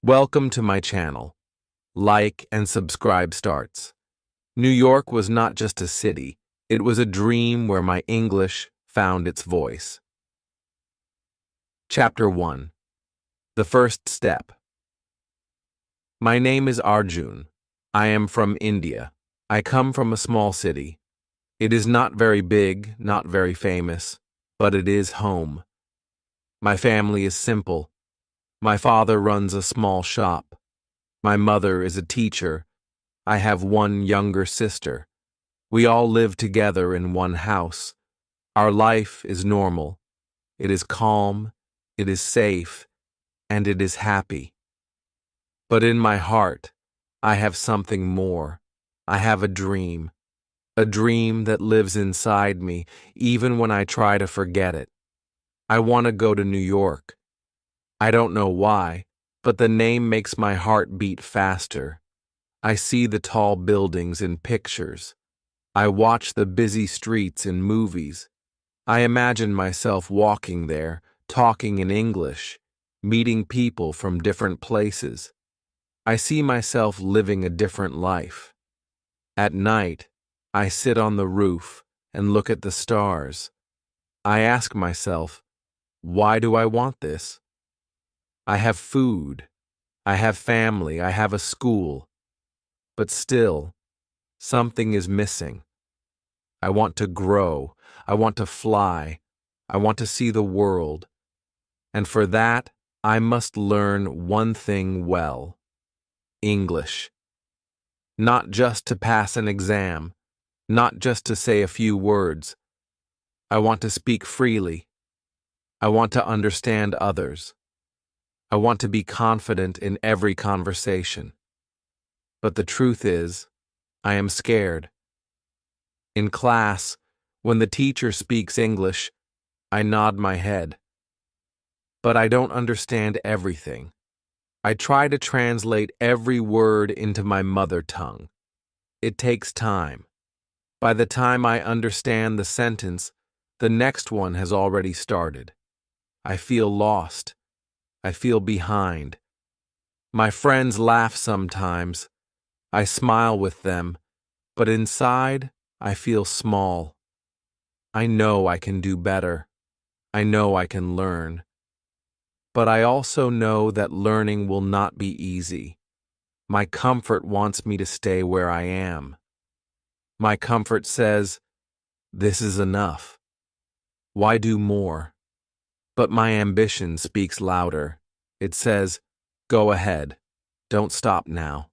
Welcome to my channel. Like and subscribe starts. New York was not just a city, it was a dream where my English found its voice. Chapter 1. The First Step. My name is Arjun. I am from India. I come from a small city. It is not very big, not very famous, but it is home. My family is simple. My father runs a small shop. My mother is a teacher. I have one younger sister. We all live together in one house. Our life is normal. It is calm, it is safe, and it is happy. But in my heart, I have something more. I have a dream that lives inside me, even when I try to forget it. I want to go to New York. I don't know why, but the name makes my heart beat faster. I see the tall buildings in pictures. I watch the busy streets in movies. I imagine myself walking there, talking in English, meeting people from different places. I see myself living a different life. At night, I sit on the roof and look at the stars. I ask myself, why do I want this? I have food, I have family, I have a school. But still, something is missing. I want to grow, I want to fly, I want to see the world. And for that, I must learn one thing well: English. Not just to pass an exam, not just to say a few words. I want to speak freely. I want to understand others. I want to be confident in every conversation. But the truth is, I am scared. In class, when the teacher speaks English, I nod my head. But I don't understand everything. I try to translate every word into my mother tongue. It takes time. By the time I understand the sentence, the next one has already started. I feel lost. I feel behind. My friends laugh sometimes. I smile with them, but inside, I feel small. I know I can do better. I know I can learn. But I also know that learning will not be easy. My comfort wants me to stay where I am. My comfort says, this is enough. Why do more? But my ambition speaks louder. It says, go ahead. Don't stop now.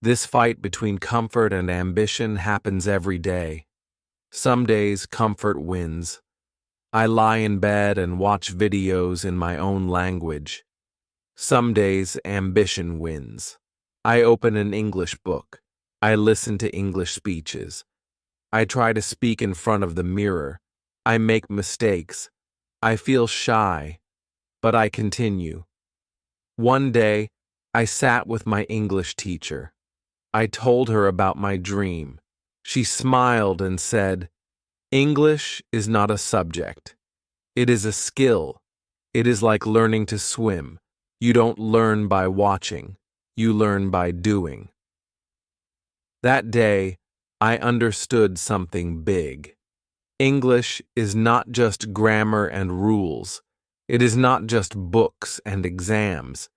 This fight between comfort and ambition happens every day. Some days comfort wins. I lie in bed and watch videos in my own language. Some days ambition wins. I open an English book. I listen to English speeches. I try to speak in front of the mirror. I make mistakes. I feel shy, but I continue. One day, I sat with my English teacher. I told her about my dream. She smiled and said, English is not a subject. It is a skill. It is like learning to swim. You don't learn by watching. You learn by doing. That day, I understood something big. English is not just grammar and rules. It is not just books and exams.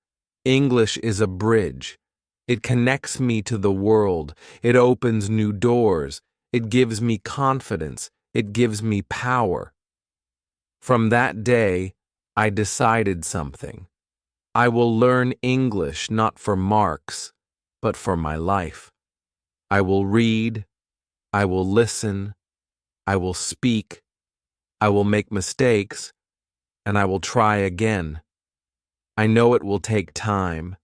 English is a bridge. It connects me to the world. It opens new doors. It gives me confidence. It gives me power. From that day, I decided something. I will learn English not for marks, but for my life. I will read. I will listen. I will speak, I will make mistakes, and I will try again. I know it will take time.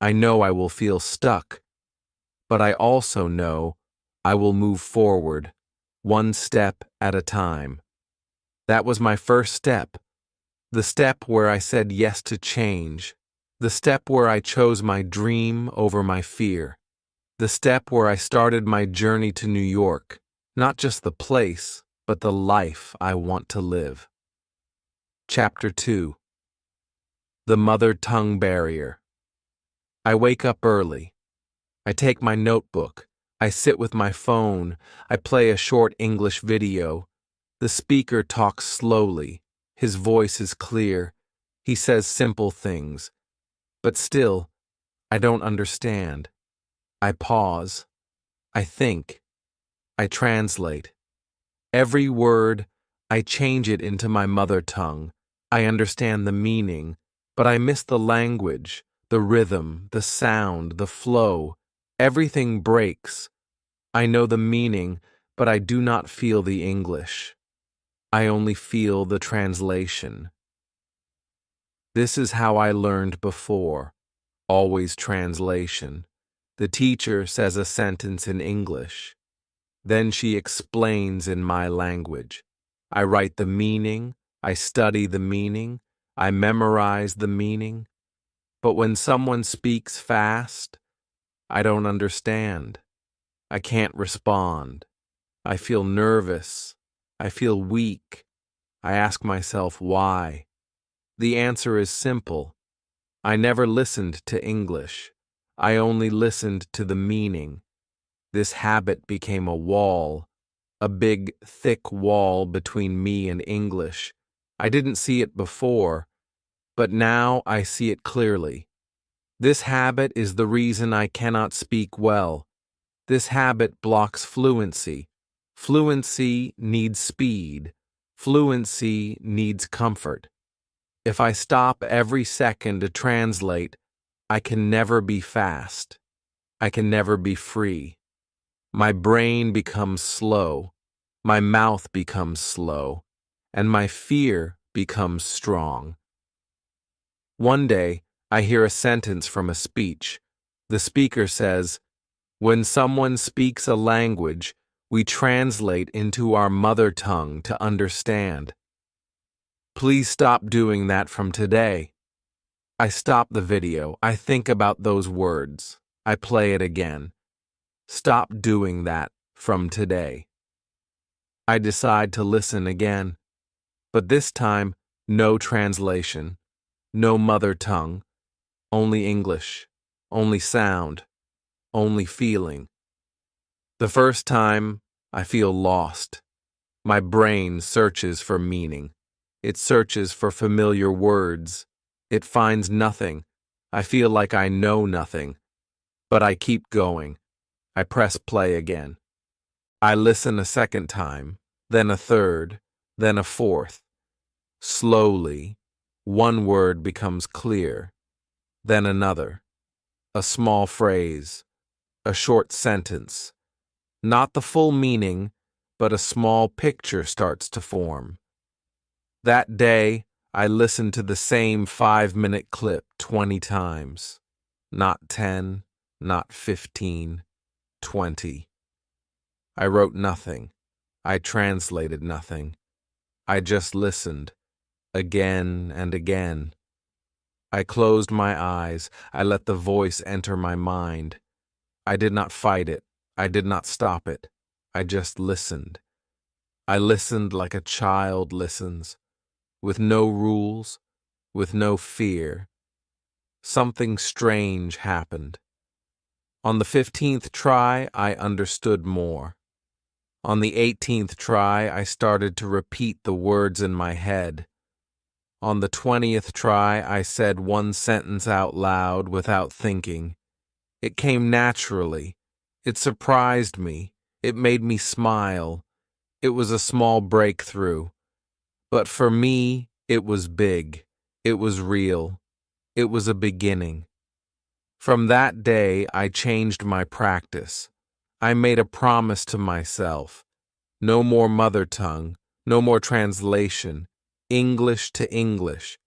I know I will feel stuck, but I also know I will move forward, one step at a time. That was my first step, the step where I said yes to change, the step where I chose my dream over my fear, the step where I started my journey to New York. Not just the place, but the life I want to live. Chapter 2. The Mother Tongue Barrier. I wake up early. I take my notebook. I sit with my phone. I play a short English video. The speaker talks slowly. His voice is clear. He says simple things. But still, I don't understand. I pause. I think. I translate. Every word, I change it into my mother tongue. I understand the meaning, but I miss the language, the rhythm, the sound, the flow. Everything breaks. I know the meaning, but I do not feel the English. I only feel the translation. This is how I learned before. Always translation. The teacher says a sentence in English. Then she explains in my language. I write the meaning, I study the meaning, I memorize the meaning. But when someone speaks fast, I don't understand. I can't respond. I feel nervous. I feel weak. I ask myself why. The answer is simple. I never listened to English. I only listened to the meaning. This habit became a wall, a big, thick wall between me and English. I didn't see it before, but now I see it clearly. This habit is the reason I cannot speak well. This habit blocks fluency. Fluency needs speed. Fluency needs comfort. If I stop every second to translate, I can never be fast. I can never be free. My brain becomes slow, my mouth becomes slow, and my fear becomes strong. One day, I hear a sentence from a speech. The speaker says, "When someone speaks a language, we translate into our mother tongue to understand. Please stop doing that from today." I stop the video. I think about those words. I play it again. Stop doing that from today. I decide to listen again, but this time, no translation, no mother tongue, only English, only sound, only feeling. The first time, I feel lost. My brain searches for meaning. It searches for familiar words. It finds nothing. I feel like I know nothing, but I keep going. I press play again. I listen a second time, then a third, then a fourth. Slowly, one word becomes clear, then another. A small phrase, a short sentence. Not the full meaning, but a small picture starts to form. That day, I listened to the same 5-minute clip 20 times. Not 10, not 15, 20. I wrote nothing. I translated nothing. I just listened, again and again. I closed my eyes. I let the voice enter my mind. I did not fight it. I did not stop it. I just listened. I listened like a child listens, with no rules, with no fear. Something strange happened. On the 15th try, I understood more. On the 18th try, I started to repeat the words in my head. On the 20th try, I said one sentence out loud without thinking. It came naturally. It surprised me. It made me smile. It was a small breakthrough. But for me, it was big. It was real. It was a beginning. From that day, I changed my practice. I made a promise to myself. No more mother tongue, no more translation, English to English.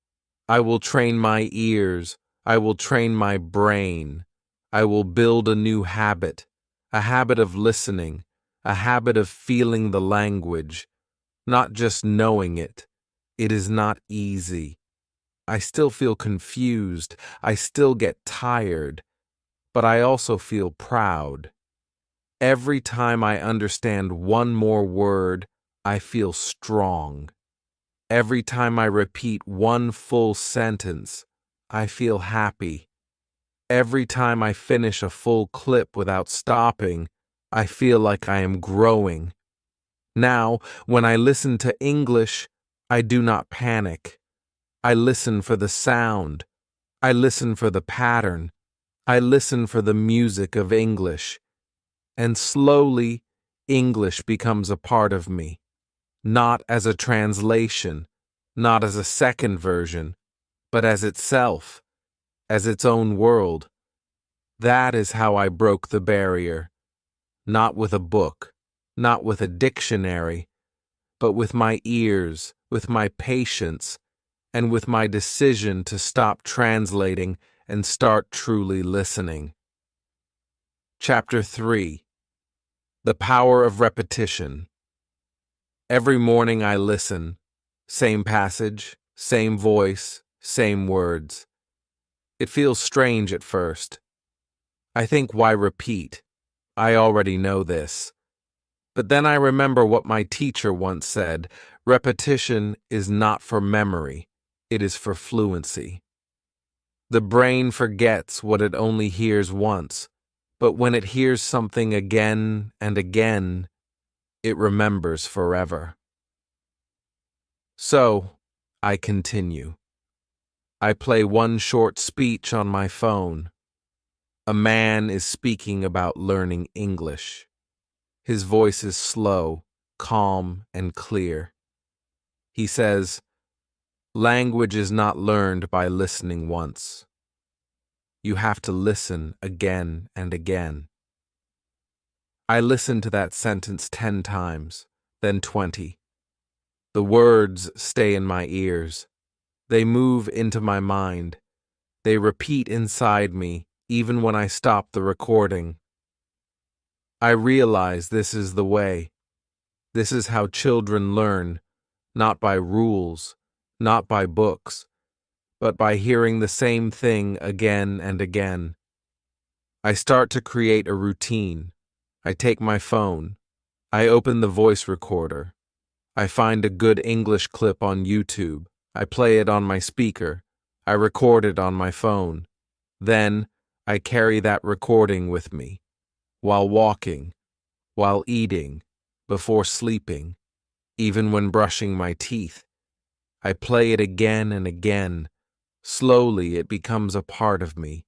I will train my ears. I will train my brain. I will build a new habit, a habit of listening, a habit of feeling the language, not just knowing it. It is not easy. I still feel confused. I still get tired. But I also feel proud. Every time I understand one more word, I feel strong. Every time I repeat one full sentence, I feel happy. Every time I finish a full clip without stopping, I feel like I am growing. Now, when I listen to English, I do not panic. I listen for the sound. I listen for the pattern. I listen for the music of English. And slowly, English becomes a part of me. Not as a translation, not as a second version, but as itself, as its own world. That is how I broke the barrier. Not with a book, not with a dictionary, but with my ears, with my patience, and with my decision to stop translating and start truly listening. Chapter 3. The Power of Repetition. Every morning I listen. Same passage, same voice, same words. It feels strange at first. I think, why repeat? I already know this. But then I remember what my teacher once said: repetition is not for memory, it is for fluency. The brain forgets what it only hears once, but when it hears something again and again, it remembers forever. So, I continue. I play one short speech on my phone. A man is speaking about learning English. His voice is slow, calm, and clear. He says, "Language is not learned by listening once. You have to listen again and again." I listen to that sentence 10 times, then 20. The words stay in my ears. They move into my mind. They repeat inside me, even when I stop the recording. I realize this is the way. This is how children learn, not by rules, not by books, but by hearing the same thing again and again. I start to create a routine. I take my phone. I open the voice recorder. I find a good English clip on YouTube. I play it on my speaker. I record it on my phone. Then, I carry that recording with me, while walking, while eating, before sleeping, even when brushing my teeth. I play it again and again. Slowly, it becomes a part of me.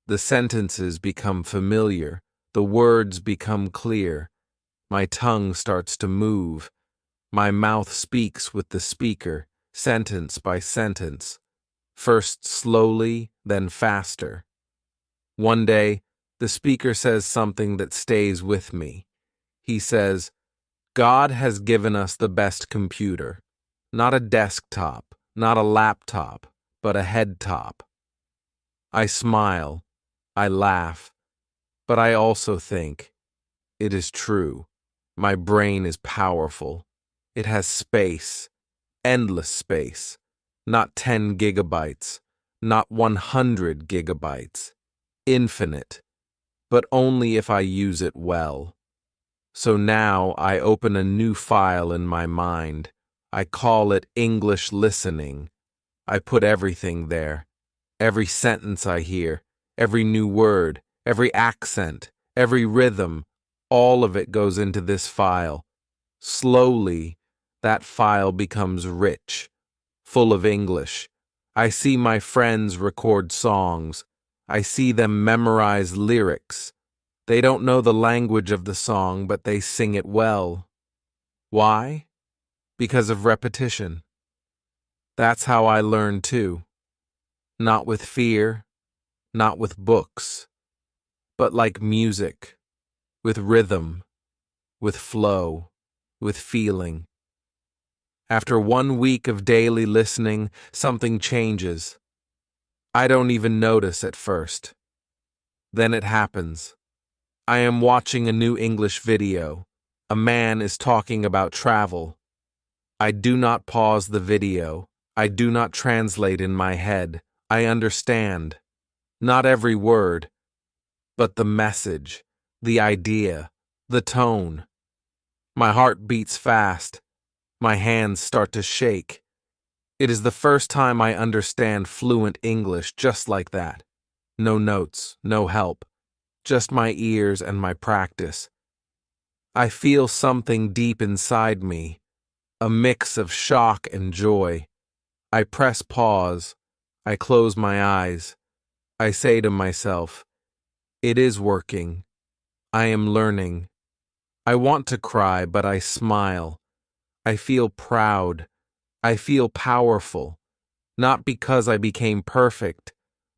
The sentences become familiar. The words become clear. My tongue starts to move. My mouth speaks with the speaker, sentence by sentence. First slowly, then faster. One day, the speaker says something that stays with me. He says, "God has given us the best computer. Not a desktop, not a laptop, but a head top." I smile. I laugh. But I also think, it is true. My brain is powerful. It has space, endless space. Not 10 gigabytes, not 100 gigabytes. Infinite, but only if I use it well. So now I open a new file in my mind. I call it English listening. I put everything there. Every sentence I hear, every new word, every accent, every rhythm, all of it goes into this file. Slowly, that file becomes rich, full of English. I see my friends record songs. I see them memorize lyrics. They don't know the language of the song, but they sing it well. Why? Because of repetition. That's how I learn too. Not with fear, not with books, but like music, with rhythm, with flow, with feeling. After 1 week of daily listening, something changes. I don't even notice at first. Then it happens. I am watching a new English video. A man is talking about travel. I do not pause the video. I do not translate in my head. I understand. Not every word, but the message, the idea, the tone. My heart beats fast. My hands start to shake. It is the first time I understand fluent English just like that. No notes, no help, just my ears and my practice. I feel something deep inside me, a mix of shock and joy. I press pause. I close my eyes. I say to myself, it is working. I am learning. I want to cry, but I smile. I feel proud. I feel powerful. Not because I became perfect,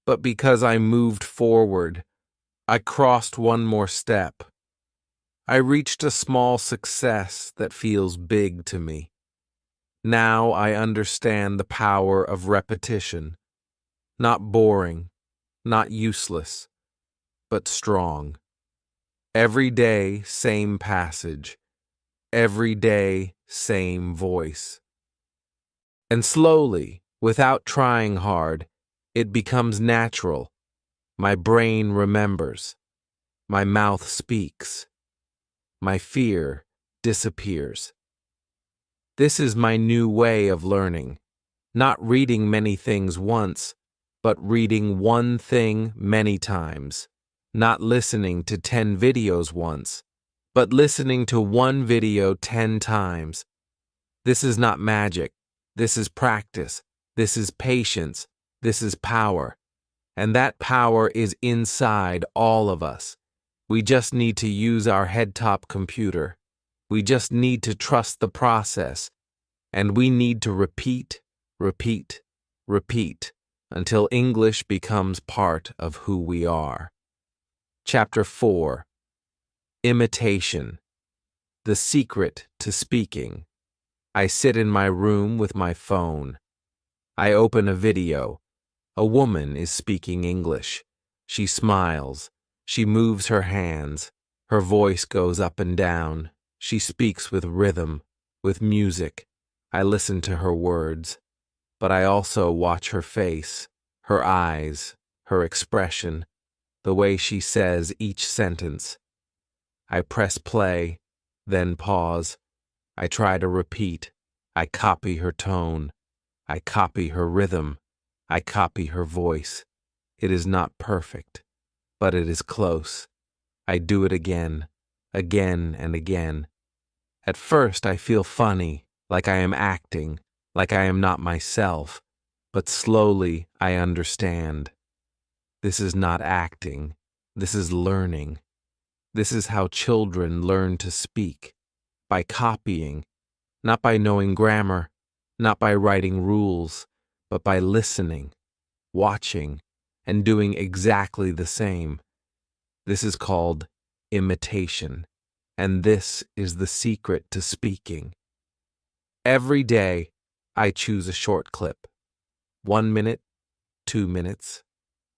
but because I moved forward. I crossed one more step. I reached a small success that feels big to me. Now I understand the power of repetition. Not boring, not useless, but strong. Every day, same passage. Every day, same voice. And slowly, without trying hard, it becomes natural. My brain remembers. My mouth speaks. My fear disappears. This is my new way of learning. Not reading many things once, but reading one thing many times. Not listening to 10 videos once, but listening to one video 10 times. This is not magic. This is practice. This is patience. This is power. And that power is inside all of us. We just need to use our head-top computer. We just need to trust the process. And we need to repeat, repeat, repeat until English becomes part of who we are. Chapter 4. Imitation. The secret to speaking. I sit in my room with my phone. I open a video. A woman is speaking English. She smiles. She moves her hands. Her voice goes up and down. She speaks with rhythm, with music. I listen to her words, but I also watch her face, her eyes, her expression, the way she says each sentence. I press play, then pause. I try to repeat. I copy her tone. I copy her rhythm. I copy her voice. It is not perfect, but it is close. I do it again, again and again. At first I feel funny, like I am acting, like I am not myself, but slowly I understand. This is not acting. This is learning. This is how children learn to speak, by copying, not by knowing grammar, not by writing rules, but by listening, watching, and doing exactly the same. This is called imitation, and this is the secret to speaking. Every day, I choose a short clip. 1 minute, 2 minutes,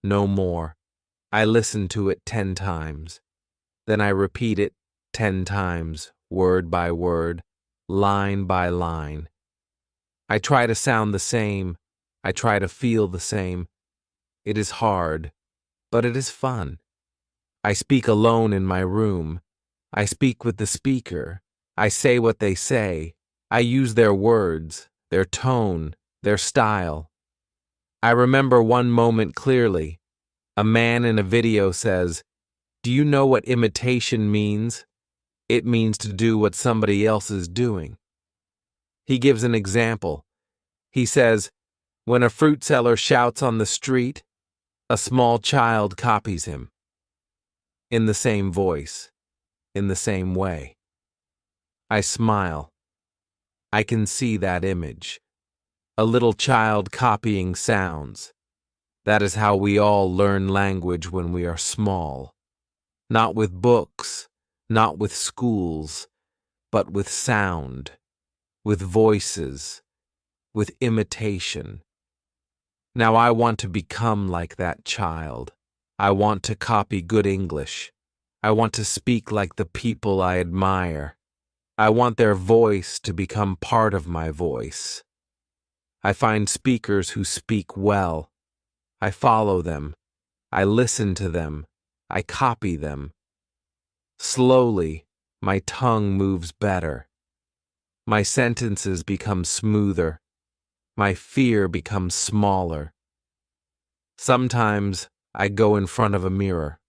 no more. I listen to it 10 times. Then I repeat it 10 times, word by word, line by line. I try to sound the same. I try to feel the same. It is hard, but it is fun. I speak alone in my room. I speak with the speaker. I say what they say. I use their words, their tone, their style. I remember one moment clearly. A man in a video says, "Do you know what imitation means? It means to do what somebody else is doing." He gives an example. He says, when a fruit seller shouts on the street, a small child copies him. In the same voice, in the same way. I smile. I can see that image. A little child copying sounds. That is how we all learn language when we are small. Not with books, not with schools, but with sound, with voices, with imitation. Now I want to become like that child. I want to copy good English. I want to speak like the people I admire. I want their voice to become part of my voice. I find speakers who speak well. I follow them. I listen to them. I copy them. Slowly, my tongue moves better. My sentences become smoother. My fear becomes smaller. Sometimes I go in front of a mirror.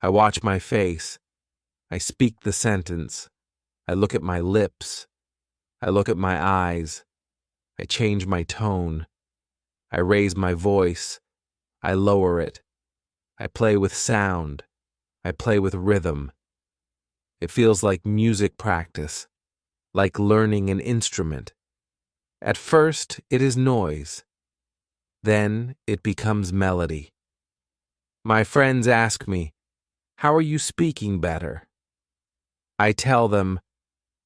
I watch my face. I speak the sentence. I look at my lips. I look at my eyes. I change my tone. I raise my voice. I lower it. I play with sound. I play with rhythm. It feels like music practice, like learning an instrument. At first, it is noise. Then it becomes melody. My friends ask me, "How are you speaking better?" I tell them,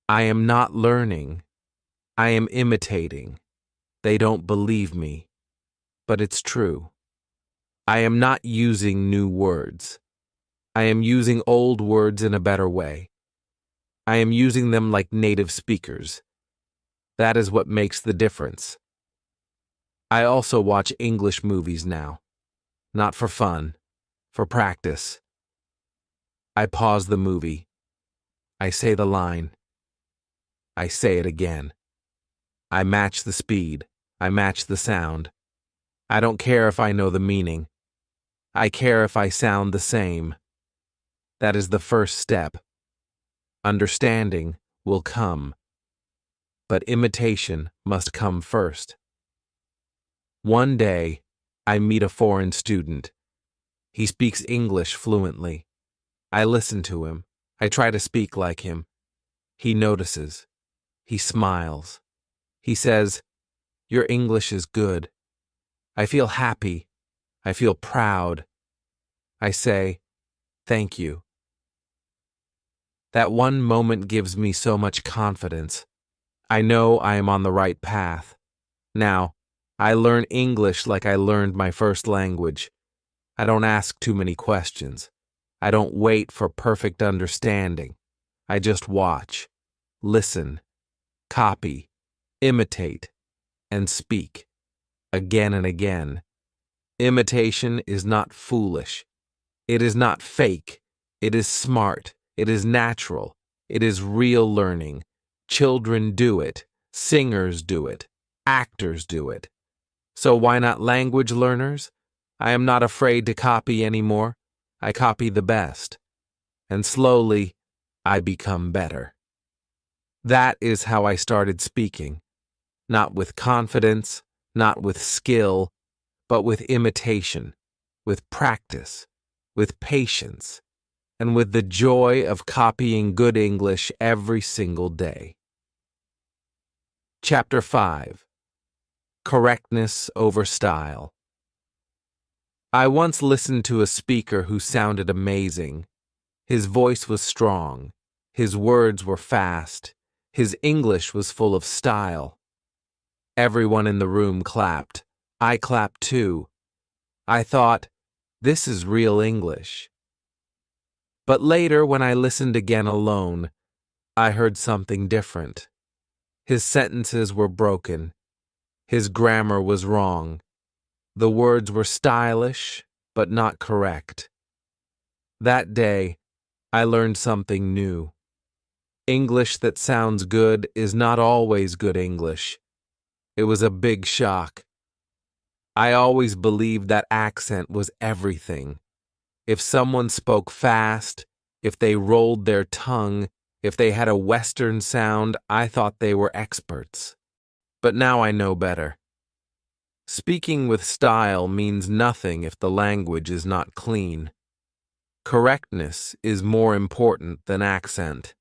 "I am not learning. I am imitating." They don't believe me, but it's true. I am not using new words. I am using old words in a better way. I am using them like native speakers. That is what makes the difference. I also watch English movies now. Not for fun, for practice. I pause the movie. I say the line. I say it again. I match the speed. I match the sound. I don't care if I know the meaning. I care if I sound the same. That is the first step. Understanding will come, but imitation must come first. One day, I meet a foreign student. He speaks English fluently. I listen to him. I try to speak like him. He notices. He smiles. He says, "Your English is good." I feel happy. I feel proud. I say, "Thank you." That one moment gives me so much confidence. I know I am on the right path. Now, I learn English like I learned my first language. I don't ask too many questions. I don't wait for perfect understanding. I just watch, listen, copy, imitate, and speak, again and again. Imitation is not foolish. It is not fake. It is smart. It is natural. It is real learning. Children do it. Singers do it. Actors do it. So why not language learners? I am not afraid to copy anymore. I copy the best. And slowly, I become better. That is how I started speaking. Not with confidence, not with skill, but with imitation, with practice, with patience, and with the joy of copying good English every single day. Chapter 5. Correctness over Style. I once listened to a speaker who sounded amazing. His voice was strong. His words were fast. His English was full of style. Everyone in the room clapped. I clapped too. I thought, this is real English. But later, when I listened again alone, I heard something different. His sentences were broken. His grammar was wrong. The words were stylish, but not correct. That day, I learned something new. English that sounds good is not always good English. It was a big shock. I always believed that accent was everything. If someone spoke fast, if they rolled their tongue, if they had a Western sound, I thought they were experts. But now I know better. Speaking with style means nothing if the language is not clean. Correctness is more important than accent.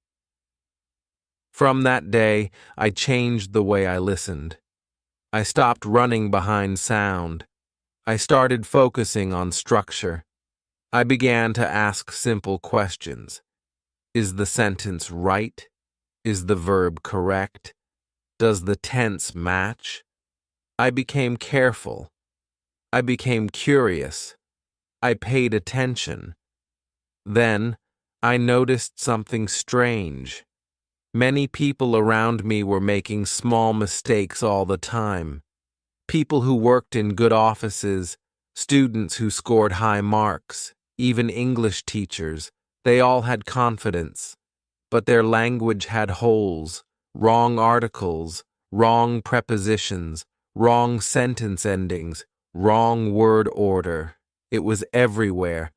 From that day, I changed the way I listened. I stopped running behind sound. I started focusing on structure. I began to ask simple questions. Is the sentence right? Is the verb correct? Does the tense match? I became careful. I became curious. I paid attention. Then, I noticed something strange. Many people around me were making small mistakes all the time. People who worked in good offices, students who scored high marks, even English teachers, they all had confidence. But their language had holes, wrong articles, wrong prepositions, wrong sentence endings, wrong word order. It was everywhere.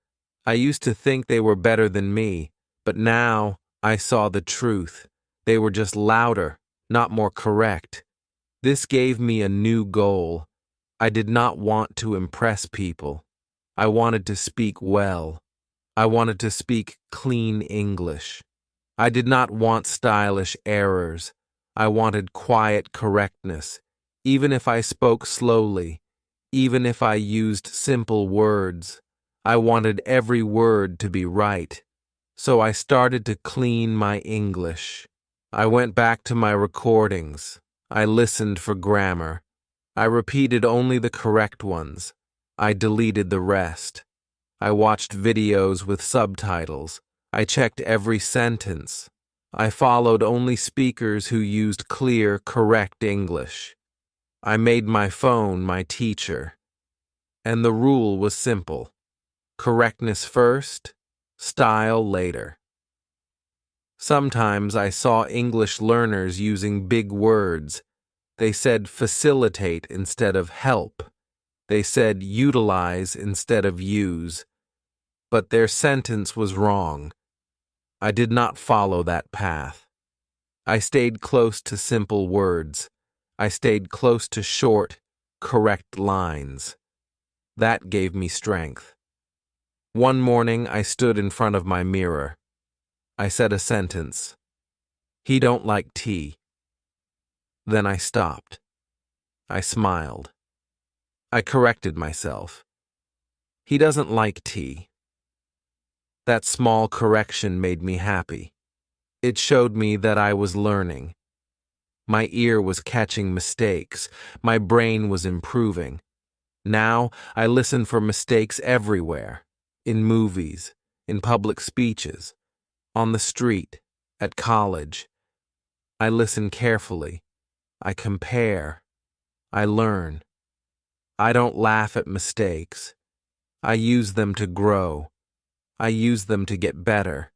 I used to think they were better than me, but now I saw the truth. They were just louder, not more correct. This gave me a new goal. I did not want to impress people. I wanted to speak well. I wanted to speak clean English. I did not want stylish errors. I wanted quiet correctness, even if I spoke slowly, even if I used simple words. I wanted every word to be right. So I started to clean my English. I went back to my recordings. I listened for grammar. I repeated only the correct ones. I deleted the rest. I watched videos with subtitles. I checked every sentence. I followed only speakers who used clear, correct English. I made my phone my teacher. And the rule was simple. Correctness first, style later. Sometimes I saw English learners using big words. They said facilitate instead of help. They said utilize instead of use. But their sentence was wrong. I did not follow that path. I stayed close to simple words. I stayed close to short, correct lines. That gave me strength. One morning I stood in front of my mirror. I said a sentence. He don't like tea. Then I stopped. I smiled. I corrected myself. He doesn't like tea. That small correction made me happy. It showed me that I was learning. My ear was catching mistakes. My brain was improving. Now I listen for mistakes everywhere. In movies, in public speeches, on the street, at college. I listen carefully. I compare. I learn. I don't laugh at mistakes. I use them to grow. I use them to get better.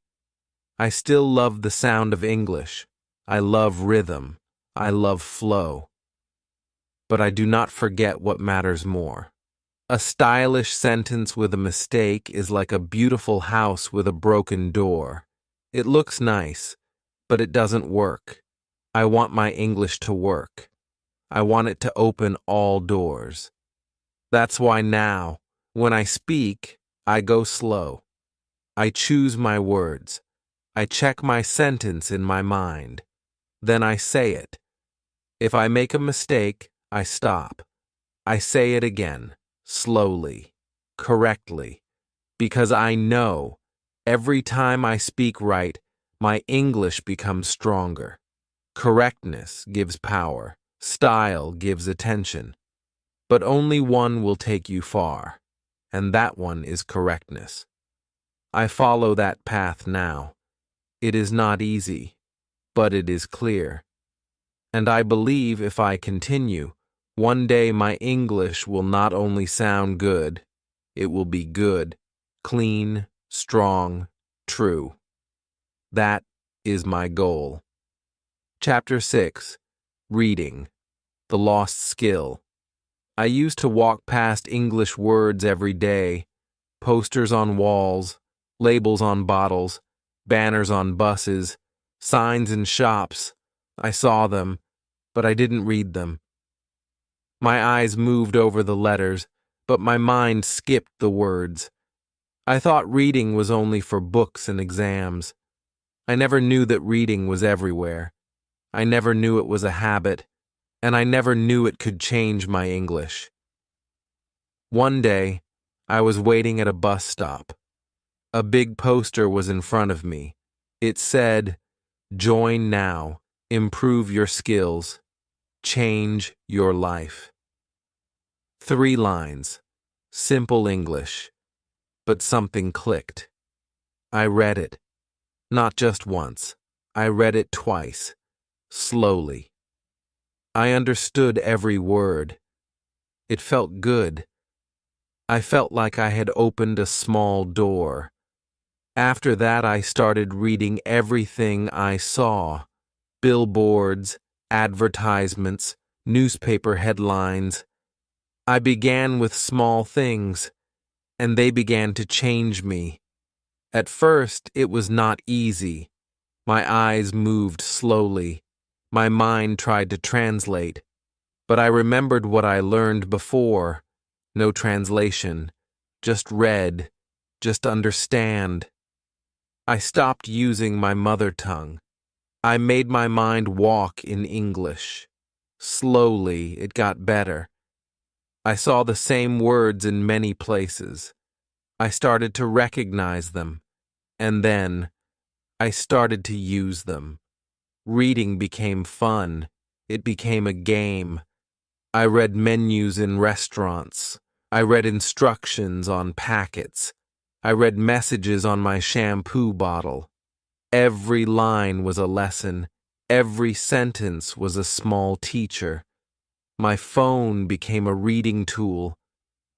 I still love the sound of English. I love rhythm. I love flow. But I do not forget what matters more. A stylish sentence with a mistake is like a beautiful house with a broken door. It looks nice, but it doesn't work. I want my English to work. I want it to open all doors. That's why now, when I speak, I go slow. I choose my words. I check my sentence in my mind. Then I say it. If I make a mistake, I stop. I say it again, slowly, correctly, because I know every time I speak right, my English becomes stronger. Correctness gives power. Style gives attention. But only one will take you far, and that one is correctness. I follow that path now. It is not easy, but it is clear. And I believe if I continue, one day my English will not only sound good, it will be good, clean, strong, true. That is my goal. Chapter 6. Reading. The Lost Skill. I used to walk past English words every day, posters on walls, labels on bottles, banners on buses, signs in shops. I saw them, but I didn't read them. My eyes moved over the letters, but my mind skipped the words. I thought reading was only for books and exams. I never knew that reading was everywhere. I never knew it was a habit, and I never knew it could change my English. One day, I was waiting at a bus stop. A big poster was in front of me. It said, "Join now, improve your skills, change your life." 3 lines, simple English, but something clicked. I read it, not just once. I read it twice, slowly. I understood every word. It felt good. I felt like I had opened a small door. After that, I started reading everything I saw. Billboards, advertisements, newspaper headlines. I began with small things, and they began to change me. At first, it was not easy. My eyes moved slowly. My mind tried to translate, but I remembered what I learned before. No translation, just read, just understand. I stopped using my mother tongue. I made my mind walk in English. Slowly, it got better. I saw the same words in many places. I started to recognize them, and then I started to use them. Reading became fun. It became a game. I read menus in restaurants. I read instructions on packets. I read messages on my shampoo bottle. Every line was a lesson. Every sentence was a small teacher. My phone became a reading tool.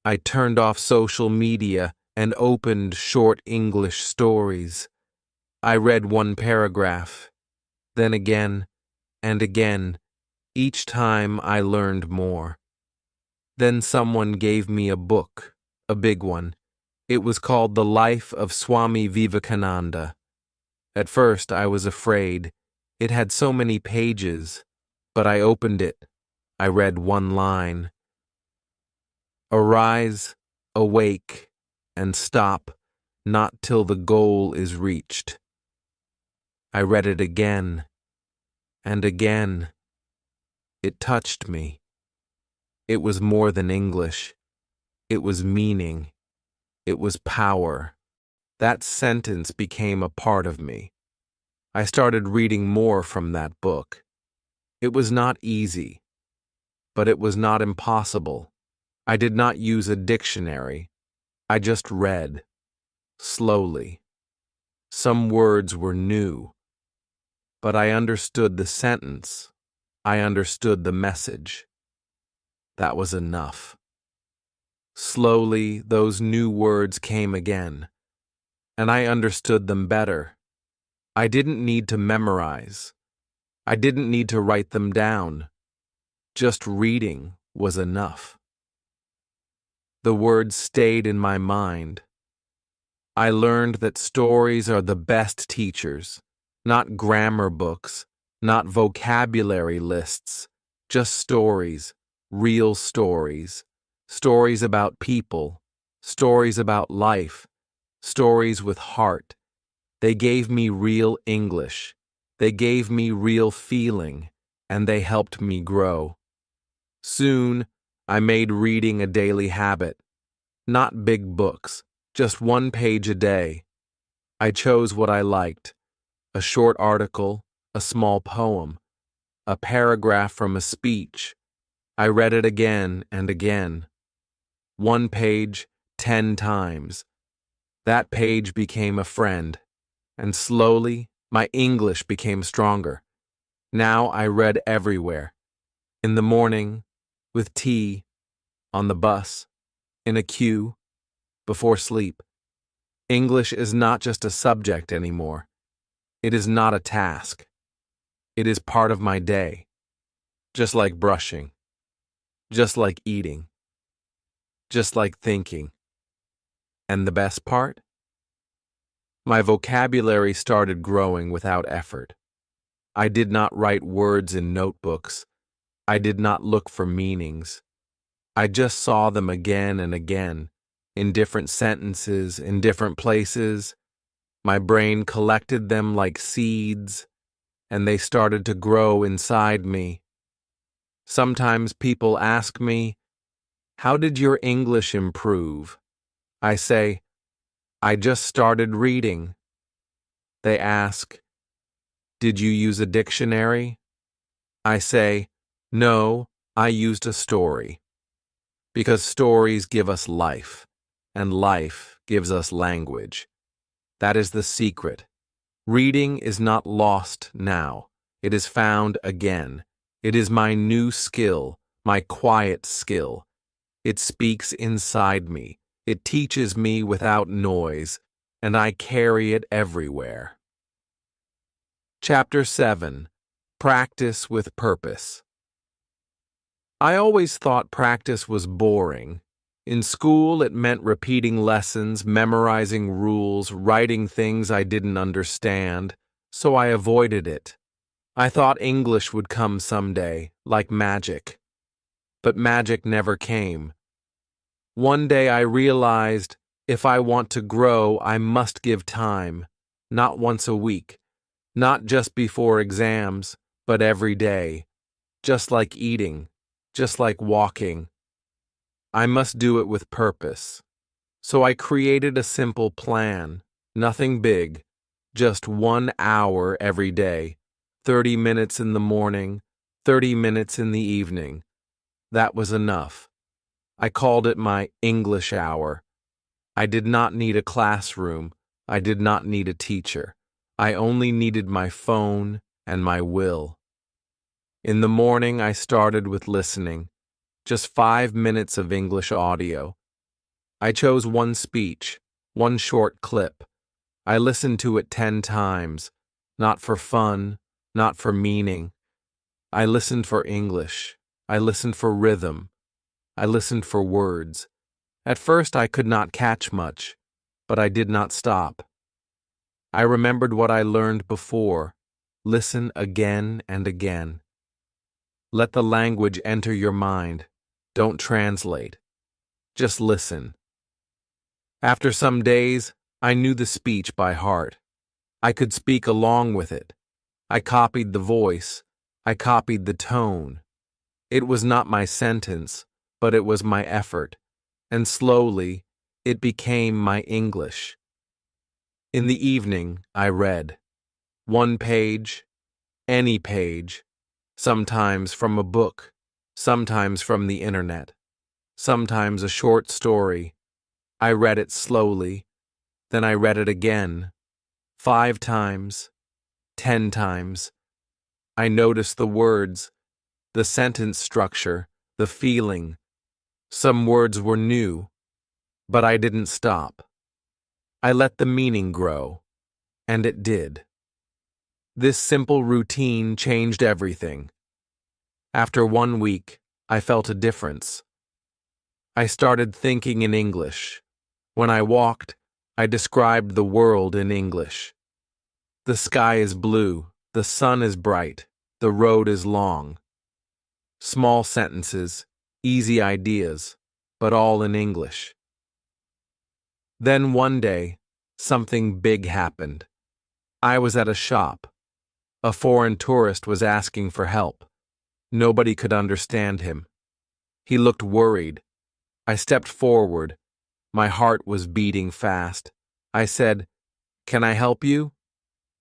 I turned off social media and opened short English stories. I read one paragraph, then again and again. Each time I learned more. Then someone gave me a book, a big one. It was called The Life of Swami Vivekananda. At first I was afraid. It had so many pages, but I opened it. I read one line. Arise, awake, and stop, not till the goal is reached. I read it again and again. It touched me. It was more than English. It was meaning. It was power. That sentence became a part of me. I started reading more from that book. It was not easy, but it was not impossible. I did not use a dictionary. I just read, slowly. Some words were new, but I understood the sentence. I understood the message. That was enough. Slowly, those new words came again, and I understood them better. I didn't need to memorize. I didn't need to write them down. Just reading was enough. The words stayed in my mind. I learned that stories are the best teachers, not grammar books, not vocabulary lists, just stories, real stories, stories about people, stories about life, stories with heart. They gave me real English. They gave me real feeling, and they helped me grow. Soon, I made reading a daily habit. Not big books, just one page a day. I chose what I liked: a short article, a small poem, a paragraph from a speech. I read it again and again. One page, 10 times. That page became a friend, and slowly my English became stronger. Now I read everywhere. In the morning, with tea, on the bus, in a queue, before sleep. English is not just a subject anymore. It is not a task. It is part of my day. Just like brushing. Just like eating. Just like thinking. And the best part? My vocabulary started growing without effort. I did not write words in notebooks. I did not look for meanings. I just saw them again and again, in different sentences, in different places. My brain collected them like seeds, and they started to grow inside me. Sometimes people ask me, "How did your English improve?" I say, "I just started reading." They ask, "Did you use a dictionary?" I say, "No, I used a story." Because stories give us life, and life gives us language. That is the secret. Reading is not lost now. It is found again. It is my new skill, my quiet skill. It speaks inside me. It teaches me without noise, and I carry it everywhere. Chapter 7. Practice with Purpose. I always thought practice was boring. In school, it meant repeating lessons, memorizing rules, writing things I didn't understand, so I avoided it. I thought English would come someday, like magic. But magic never came. One day I realized if I want to grow, I must give time, not once a week, not just before exams, but every day, just like eating, just like walking. I must do it with purpose. So I created a simple plan, nothing big, just 1 hour every day, 30 minutes in the morning, 30 minutes in the evening. That was enough. I called it my English hour. I did not need a classroom. I did not need a teacher. I only needed my phone and my will. In the morning, I started with listening, just 5 minutes of English audio. I chose one speech, one short clip. I listened to it 10 times, not for fun, not for meaning. I listened for English. I listened for rhythm. I listened for words. At first I could not catch much, but I did not stop. I remembered what I learned before. Listen again and again. Let the language enter your mind. Don't translate. Just listen. After some days, I knew the speech by heart. I could speak along with it. I copied the voice. I copied the tone. It was not my sentence, but it was my effort. And slowly, it became my English. In the evening, I read. One page, any page, sometimes from a book, sometimes from the internet, sometimes a short story. I read it slowly, then I read it again, 5 times, 10 times. I noticed the words, the sentence structure, the feeling. Some words were new, but I didn't stop. I let the meaning grow, and it did. This simple routine changed everything. After 1 week, I felt a difference. I started thinking in English. When I walked, I described the world in English. The sky is blue, the sun is bright, the road is long. Small sentences, easy ideas, but all in English. Then one day, something big happened. I was at a shop. A foreign tourist was asking for help. Nobody could understand him. He looked worried. I stepped forward. My heart was beating fast. I said, "Can I help you?"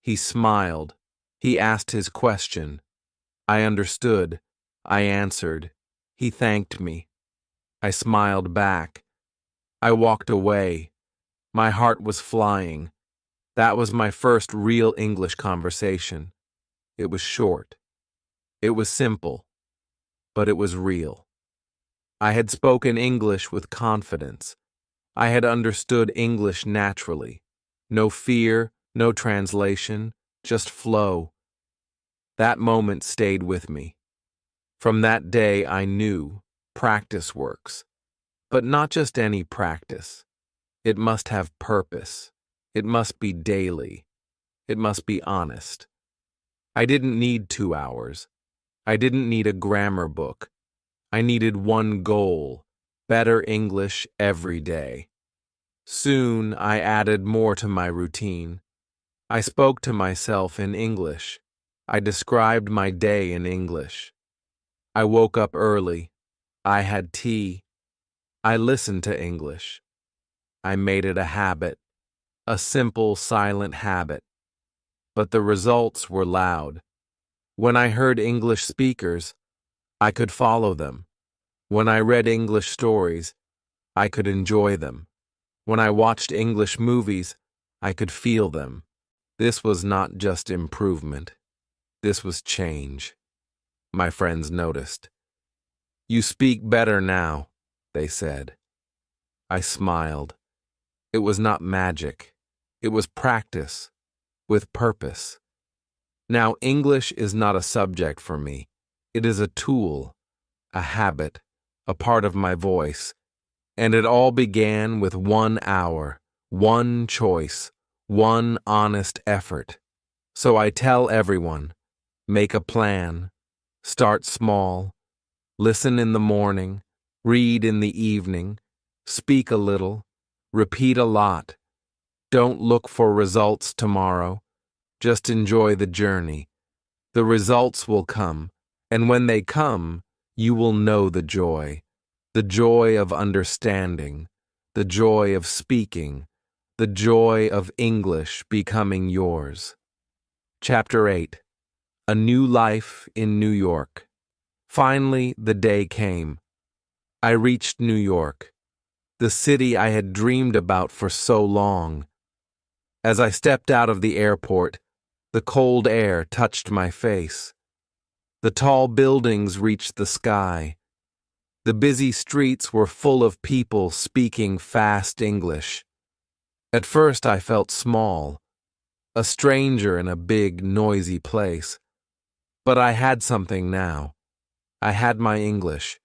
He smiled. He asked his question. I understood. I answered. He thanked me. I smiled back. I walked away. My heart was flying. That was my first real English conversation. It was short. It was simple. But it was real. I had spoken English with confidence. I had understood English naturally. No fear, no translation, just flow. That moment stayed with me. From that day I knew practice works. But not just any practice. It must have purpose. It must be daily. It must be honest. I didn't need 2 hours. I didn't need a grammar book. I needed one goal, better English every day. Soon I added more to my routine. I spoke to myself in English. I described my day in English. I woke up early. I had tea. I listened to English. I made it a habit, a simple, silent habit. But the results were loud. When I heard English speakers, I could follow them. When I read English stories, I could enjoy them. When I watched English movies, I could feel them. This was not just improvement. This was change. My friends noticed. "You speak better now," they said. I smiled. It was not magic. It was practice, with purpose. Now, English is not a subject for me. It is a tool, a habit, a part of my voice. And it all began with 1 hour, one choice, one honest effort. So I tell everyone, make a plan, start small, listen in the morning, read in the evening, speak a little, repeat a lot. Don't look for results tomorrow. Just enjoy the journey. The results will come, and when they come, you will know the joy of understanding, the joy of speaking, the joy of English becoming yours. Chapter 8. A New Life in New York. Finally, the day came. I reached New York, the city I had dreamed about for so long. As I stepped out of the airport, the cold air touched my face. The tall buildings reached the sky. The busy streets were full of people speaking fast English. At first I felt small, a stranger in a big, noisy place. But I had something now. I had my English.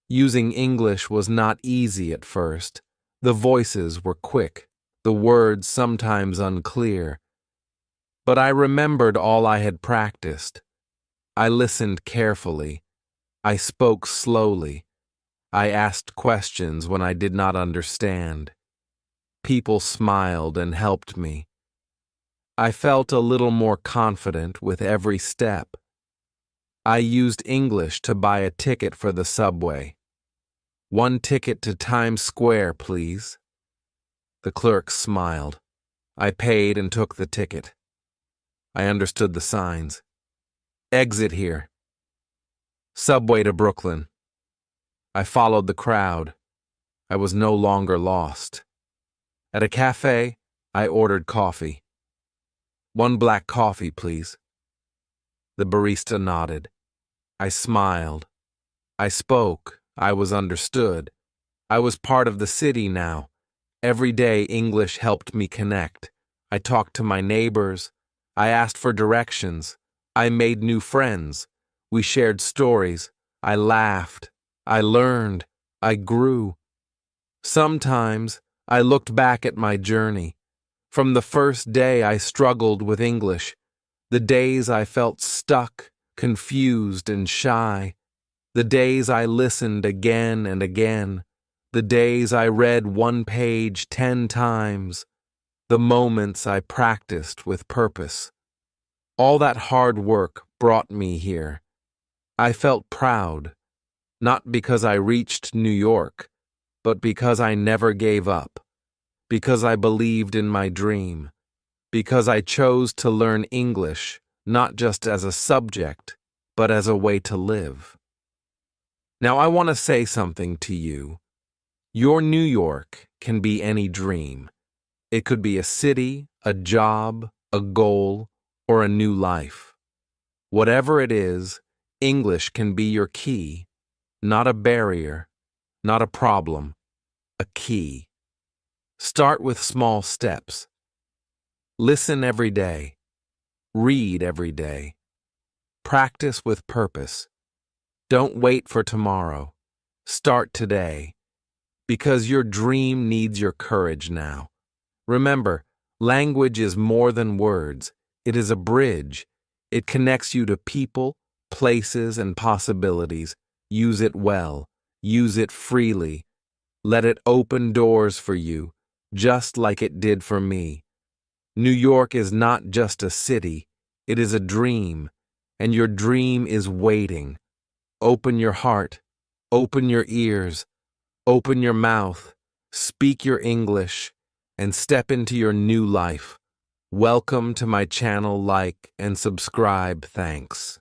Using English was not easy at first. The voices were quick, the words sometimes unclear. But I remembered all I had practiced. I listened carefully. I spoke slowly. I asked questions when I did not understand. People smiled and helped me. I felt a little more confident with every step. I used English to buy a ticket for the subway. 1 ticket to Times Square, please. The clerk smiled. I paid and took the ticket. I understood the signs. Exit here. Subway to Brooklyn. I followed the crowd. I was no longer lost. At a cafe, I ordered coffee. 1 black coffee, please. The barista nodded. I smiled. I spoke. I was understood. I was part of the city now. Every day English helped me connect. I talked to my neighbors. I asked for directions. I made new friends. We shared stories. I laughed. I learned. I grew. Sometimes I looked back at my journey. From the first day I struggled with English, the days I felt stuck, confused, and shy, the days I listened again and again, the days I read 1 page 10 times, the moments I practiced with purpose. All that hard work brought me here. I felt proud, not because I reached New York, but because I never gave up, because I believed in my dream, because I chose to learn English not just as a subject, but as a way to live. Now I want to say something to you. Your New York can be any dream. It could be a city, a job, a goal, or a new life. Whatever it is, English can be your key, not a barrier, not a problem, a key. Start with small steps. Listen every day. Read every day. Practice with purpose. Don't wait for tomorrow. Start today. Because your dream needs your courage now. Remember, language is more than words. It is a bridge. It connects you to people, places, and possibilities. Use it well. Use it freely. Let it open doors for you, just like it did for me. New York is not just a city. It is a dream, and your dream is waiting. Open your heart. Open your ears. Open your mouth. Speak your English, and step into your new life. Welcome to my channel. Like and subscribe. Thanks.